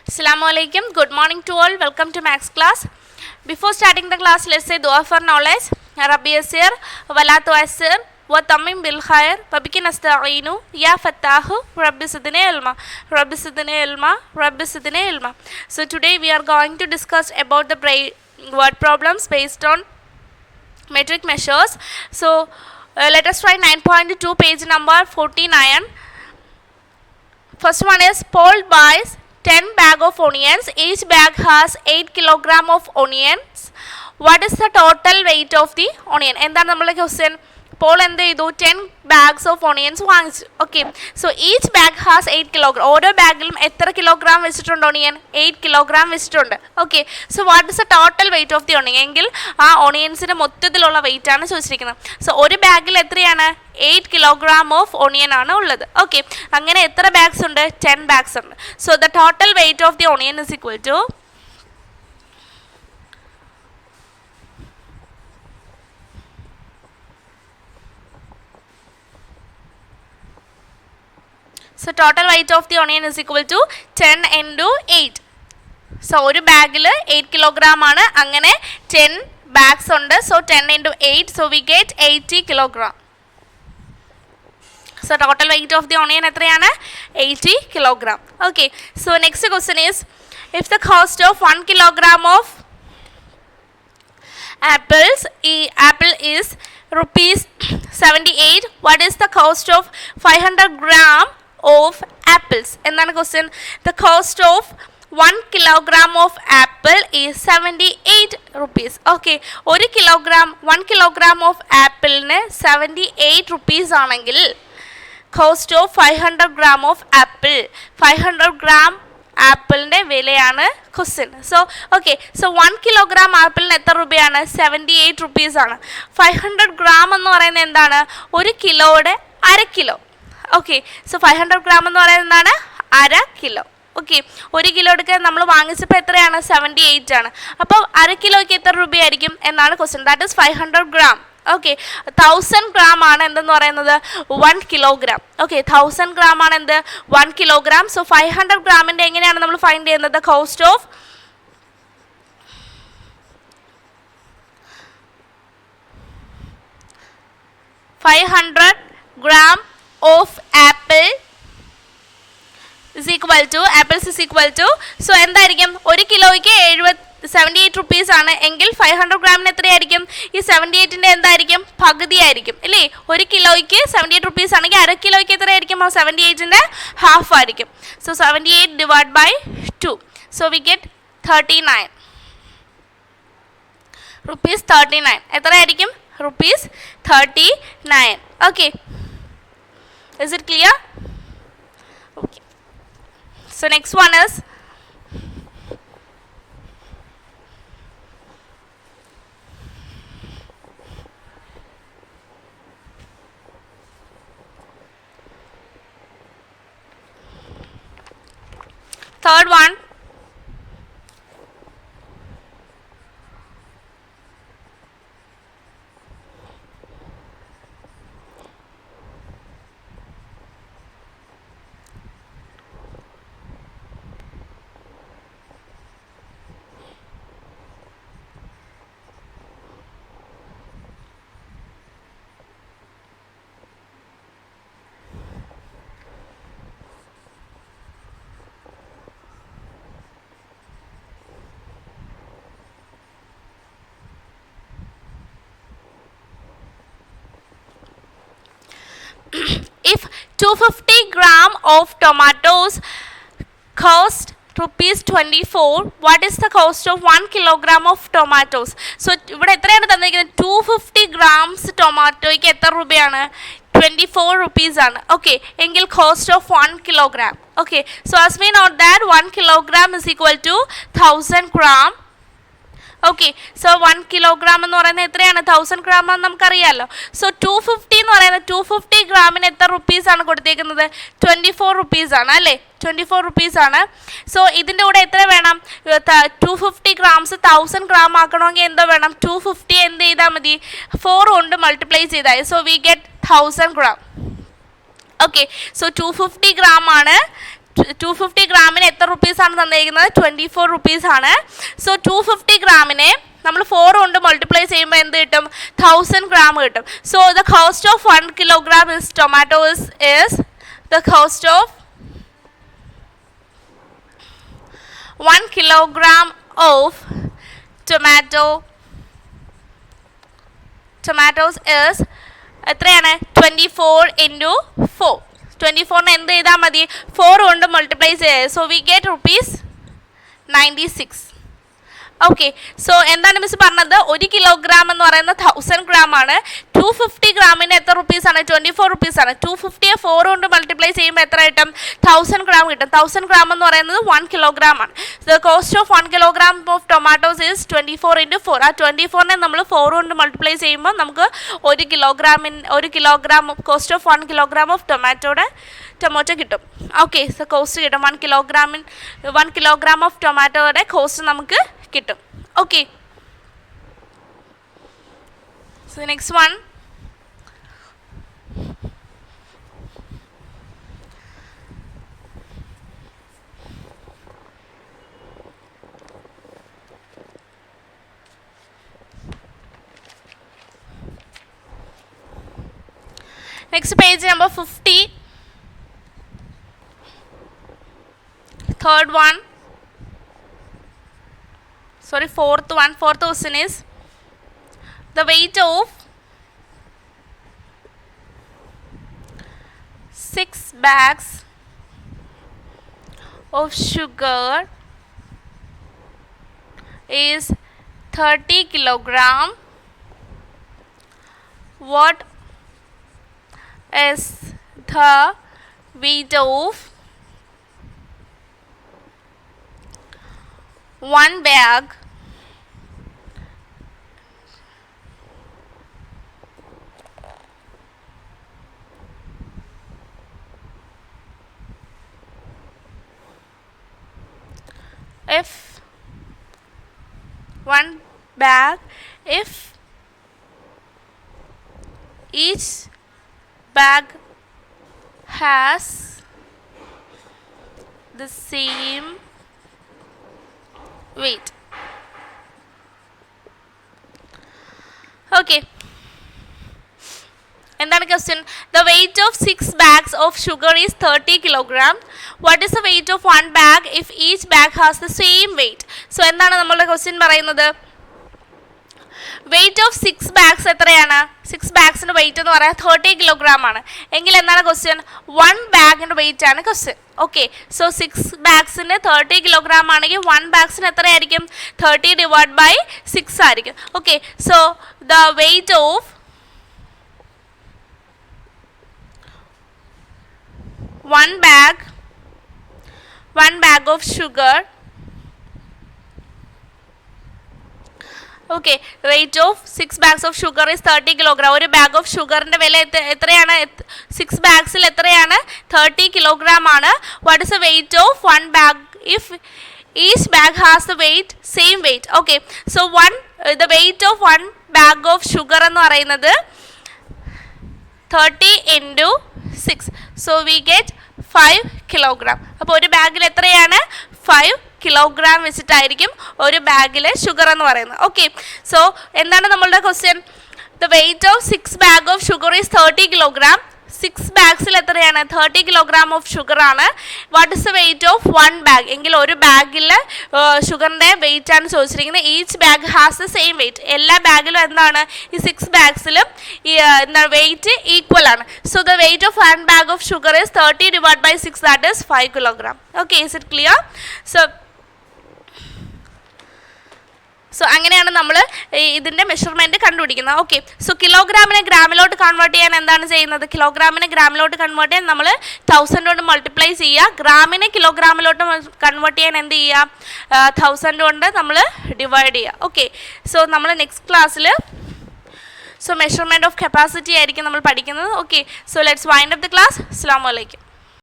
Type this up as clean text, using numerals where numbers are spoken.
Assalamualaikum. Good morning to all. Welcome to Max class. Before starting the class, let's say dua for knowledge. Rabbi Yasir, Wala Tuasir, wa Tamim bil Khair, Babiki Nasta'inu, Ya Fatahu, Rabbi Sidine Ilma, Rabbi Sidine Ilma, Rabbi Sidine Ilma. So today we are going to discuss about the word problems based on metric measures. So let us try 9.2 page number 49. First one is Paul buys 10 bag of onions. Each bag has 8 kilogram of onions. What is the total weight of the onion? എന്താണ് നമ്മുടെ question? Paul എന്ത് ചെയ്തു? 10 bags of onions വാങ്ങിച്ചു. Okay, so each bag has 8 kilogram. ഓരോ ബാഗിലും എത്ര kilogram വെച്ചിട്ടുണ്ട് onion? 8 kilogram വെച്ചിട്ടുണ്ട്. Okay, so what is the total weight of the onion? എങ്കിൽ ആ ഒണിയൻസിൻ്റെ മൊത്തത്തിലുള്ള വെയിറ്റ് ആണ് ചോദിച്ചിരിക്കുന്നത്. സോ ഒരു ബാഗിൽ എത്രയാണ്? 8 kilogram ഓഫ് ഒണിയൻ ആണ് ഉള്ളത്. ഓക്കെ, അങ്ങനെ എത്ര ബാഗ്സ് ഉണ്ട്? 10 bags ഉണ്ട്. So the total weight of the onion is equal to So total weight of the onion is equal to 10 into 8. So ഒരു ബാഗിൽ 8 kilogram ആണ്. അങ്ങനെ 10 bags ഉണ്ട്. So 10 into 8. So we get 80 kilogram. So total weight of the onion എത്രയാണ്? 80 kilogram. Okay. So next question is, if the cost of 1 kilogram of apple is rupees 78, what is the cost of 500 gram of apples? എന്താണ് question? The cost of 1 kilogram of apple is 78 rupees. Okay, 1 kilogram of ആപ്പിളിന് 78 rupees ആണെങ്കിൽ cost of 500 gram of apple, 500 gram ആപ്പിളിൻ്റെ വിലയാണ് question. So okay, so 1 kilogram ആപ്പിളിന് എത്ര രൂപയാണ്? 78 rupees ആണ്. 500 gram എന്ന് പറയുന്നത് എന്താണ്? 1 കിലോയുടെ അര കിലോ. ഓക്കെ, സോ 500 gram എന്ന് പറയുന്നത് എന്താണ്? അര കിലോ. ഓക്കെ, 1 കിലോ എടുക്കാൻ നമ്മൾ വാങ്ങിച്ചപ്പോൾ എത്രയാണ്? 78 ആണ്. അപ്പോൾ അര കിലോയ്ക്ക് എത്ര രൂപയായിരിക്കും എന്നാണ് question. That is 500 gram. Okay, 1000 gram ആണ് എന്തെന്ന് പറയുന്നത്? 1 kilogram. ഓക്കെ, 1000 gram ആണ് എന്ത്? 1 kilogram. സോ 500 ഗ്രാമിൻ്റെ എങ്ങനെയാണ് നമ്മൾ ഫൈൻഡ് ചെയ്യുന്നത്? Cost of 500 gram of apple is equal to apples is equal to, so എന്തായിരിക്കും? 1 കിലോയ്ക്ക് 78 rupees ആണ് എങ്കിൽ 500 ഗ്രാമിന് എത്രയായിരിക്കും? ഈ 78ൻ്റെ എന്തായിരിക്കും? പകുതി ആയിരിക്കും അല്ലേ? 1 കിലോയ്ക്ക് 78 rupees ആണെങ്കിൽ അര കിലോയ്ക്ക് എത്രയായിരിക്കും? 78ൻ്റെ ഹാഫ് ആയിരിക്കും. So 78 divided by 2, so we get 39 rupees. 39 എത്രയായിരിക്കും? rupees 39. Okay, is it clear? Okay, so next one is third one. If 250 gram of tomatoes cost rupees 24, what is the cost of 1 kilogram of tomatoes? So ഇവിടെ എത്രയാണ് തന്നിരിക്കുന്നത്? 250 grams ടൊമാറ്റോയ്ക്ക് എത്ര രൂപയാണ്? 24 rupees ആണ്. Okay, എങ്കിൽ cost of 1 kilogram. Okay, so as we note that 1 kilogram is equal to 1000 gram. Okay, so 1 kilogram എന്ന് പറയുന്നത് എത്രയാണ്? 1000 gram എന്ന് നമുക്കറിയാമല്ലോ. സോ 250 എന്ന് പറയുന്നത് 250 ഗ്രാമിന് എത്ര റുപ്പീസ് ആണ് കൊടുത്തേക്കുന്നത്? 24 rupees ആണ് അല്ലേ? 24 rupees ആണ്. സോ ഇതിൻ്റെ കൂടെ എത്ര വേണം? 250 grams 1000 gram ആക്കണമെങ്കിൽ എന്തോ വേണം? 250 എന്ത് ചെയ്താൽ മതി? 4 കൊണ്ട് മൾട്ടിപ്ലൈ ചെയ്താൽ. So we get 1000 gram. Okay, so 250 gram ആണ് 250 ഗ്രാമിന് എത്ര റുപ്പീസാണ് തന്നിരിക്കുന്നത്? 24 റുപ്പീസാണ്. സോ 250 ഗ്രാമിനെ നമ്മൾ 4 കൊണ്ട് മൾട്ടിപ്ലൈ ചെയ്യുമ്പോൾ എന്ത് കിട്ടും? 1000 ഗ്രാം കിട്ടും. So the cost of 1 kilogram is tomatoes is the cost of 1 kilogram of tomatoes is എത്രയാണ്? 24 into 4. 24നെ എന്ത് ചെയ്താൽ മതി? 4 കൊണ്ട് മൾട്ടിപ്ലൈ ചെയ്യുക. So we get ₹96. Okay, so എന്താണ് മിസ് പറഞ്ഞത്? 1 കിലോഗ്രാം എന്ന് പറയുന്നത് 1000 ഗ്രാം ആണ്. 250 ഗ്രാമിന് എത്ര റുപ്പീസാണ്? 24 റുപ്പീസാണ്. 250യെ 4 കൊണ്ട് മൾട്ടിപ്ലൈ ചെയ്യുമ്പോൾ എത്ര കിട്ടും? 1000 ഗ്രാം കിട്ടും. 1000 ഗ്രാം എന്ന് പറയുന്നത് 1 കിലോഗ്രാം ആണ്. The cost of 1 kilogram of tomatoes is 24 into 4. ആ 24നെ നമ്മൾ 4 കൊണ്ട് മൾട്ടിപ്ലൈ ചെയ്യുമ്പോൾ നമുക്ക് 1 kilogram cost of 1 kilogram of tomato കിട്ടും. ഓക്കെ, സോ കോസ്റ്റ് കിട്ടും. 1 കിലോഗ്രാം ഓഫ് ടൊമാറ്റോയുടെ കോസ്റ്റ് നമുക്ക് കിട്ടും. Okay, so next one, next page number 50, third one, sorry, fourth question is the weight of 6 bags of sugar is 30 kilogram. What is the weight of 1 bag if each bag has the same weight? Okay, എന്താണ് question? The weight of 6 bags of sugar is 30 kilogram. What is the weight of 1 bag if each bag has the same weight? So എന്താണ് നമ്മളുടെ question പറയുന്നത്? Weight of 6 bags എത്രയാണ്? 6 bagsന്റെ wait എന്ന് പറയാൻ 30 kilogram ആണ്. എങ്കിൽ എന്താണ് ക്വസ്റ്റ്യൻ? 1 ബാഗിൻ്റെ വെയിറ്റ് ആണ് ക്വസ്റ്റ്യൻ. ഓക്കെ, സോ 6 bagsന് 30 കിലോഗ്രാം ആണെങ്കിൽ 1 bagsന് എത്രയായിരിക്കും? 30 divided by 6 ആയിരിക്കും. Okay, so the weight of 1 bag of sugar, okay, weight of 6 bags of sugar is 30 kilogram. ഒരു ബാഗ് ഓഫ് ഷുഗറിൻ്റെ വില എത്രയാണ്? 6 bagsൽ എത്രയാണ്? 30 കിലോഗ്രാം ആണ്. What is the weight of 1 bag if each bag has the same weight? Okay, so the weight of 1 bag of sugar എന്ന് പറയുന്നത് 30 into 6. So we get 5 kilogram. അപ്പോൾ ഒരു ബാഗിൽ എത്രയാണ്? 5 കിലോഗ്രാം വെച്ചിട്ടായിരിക്കും ഒരു ബാഗിലെ ഷുഗർ എന്ന് പറയുന്നത്. ഓക്കെ, സോ എന്താണ് നമ്മളുടെ question? The weight of 6 bag of sugar is 30 kilogram. 6 bagsൽ എത്രയാണ്? 30 കിലോഗ്രാം ഓഫ് ഷുഗർ ആണ്. What is the weight of 1 bag? എങ്കിൽ ഒരു ബാഗിൽ ഷുഗറിൻ്റെ വെയിറ്റ് ആണ് ചോദിച്ചിരിക്കുന്നത്. Each bag has the same wait. എല്ലാ ബാഗിലും എന്താണ്? ഈ 6 bagsലും എന്താണ് വെയിറ്റ് ഈക്വൽ ആണ്. So the weight of 1 bag of sugar is 30 divided by 6, that is 5 kilogram. Okay, is it clear? So അങ്ങനെയാണ് നമ്മൾ ഇതിൻ്റെ മെഷർമെൻറ്റ് കണ്ടുപിടിക്കുന്നത്. ഓക്കെ, സോ കിലോഗ്രാമിനെ ഗ്രാമിലോട്ട് കൺവേർട്ട് ചെയ്യാൻ എന്താണ് ചെയ്യുന്നത്? കിലോഗ്രാമിനെ ഗ്രാമിലോട്ട് കൺവേർട്ട് ചെയ്യാൻ നമ്മൾ 1000 കൊണ്ട് മൾട്ടിപ്ലൈ ചെയ്യുക. ഗ്രാമിനെ കിലോഗ്രാമിലോട്ട് കൺവേർട്ട് ചെയ്യാൻ എന്ത് ചെയ്യുക? 1000 കൊണ്ട് നമ്മൾ ഡിവൈഡ് ചെയ്യുക. ഓക്കെ, സോ നമ്മൾ നെക്സ്റ്റ് ക്ലാസ്സിൽ മെഷർമെൻറ്റ് ഓഫ് കപ്പാസിറ്റി ആയിരിക്കും നമ്മൾ പഠിക്കുന്നത്. Okay, so let's wind up the class. അസ്സലാമു അലൈക്കും.